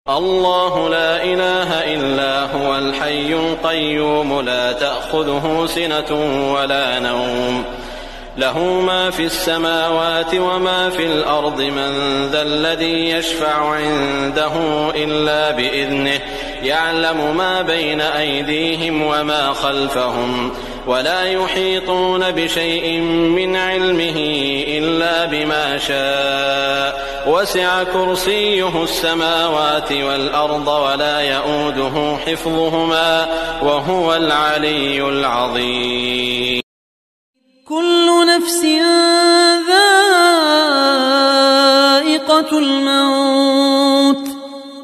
الله لا إله إلا هو الحي القيوم لا تأخذه سنة ولا نوم له ما في السماوات وما في الأرض من ذا الذي يشفع عنده إلا بإذنه يعلم ما بين أيديهم وما خلفهم ولا يحيطون بشيء من علمه إلا بما شاء وسع كرسيه السماوات والأرض ولا يؤوده حفظهما وهو العلي العظيم. كل نفس ذائقة الموت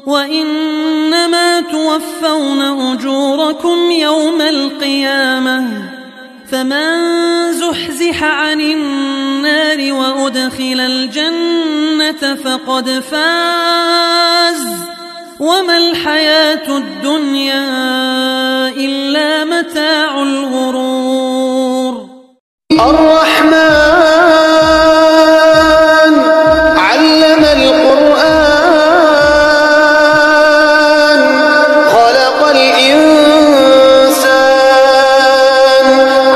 وإنما توفون أجوركم يوم القيامة فمن زحزح عن النار وأدخل الجنة فقد فاز وما الحياة الدنيا إلا متاع الغرور. الرحمن علم القرآن خلق الإنسان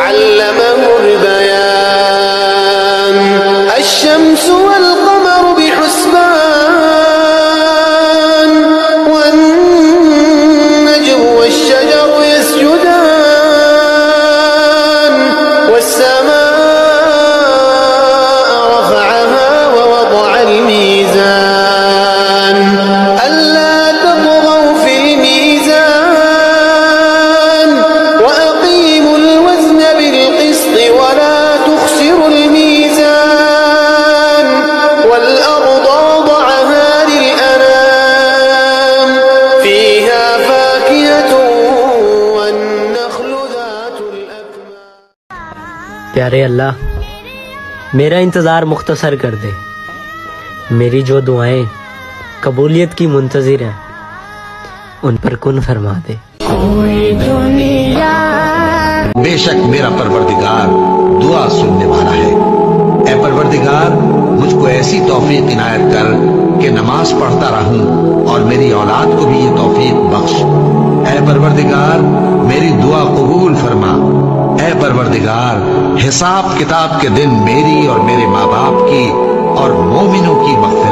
علمه البيان الشمس والقمر بحسبان والنجم والشجر يسجدان والسماء رفعها ووضع الميزان ألا تطغوا في الميزان وأقيموا الوزن بالقسط ولا تخسروا الميزان والأرض وضعها للأنام فيها فاكهة والنخل ذات الأكمام. प्यारे अल्लाह मेरा इंतज़ार मुख्तसर कर दे, मेरी जो दुआएं कबूलियत की मुंतज़िर हैं उन पर कुन फरमा दे। बेशक मेरा परवरदिगार दुआ सुनने वाला है। ऐ परवरदिगार मुझको ऐसी तौफीक इनायत कर कि नमाज पढ़ता रहूं और मेरी औलाद को भी ये तौफीक बख्श। ऐ परवरदिगार मेरी दुआ कबूल फरमा। ऐ परवरदिगार हिसाब किताब के दिन मेरी और मेरे माँ बाप की और मोमिनों की मग़फ़िरत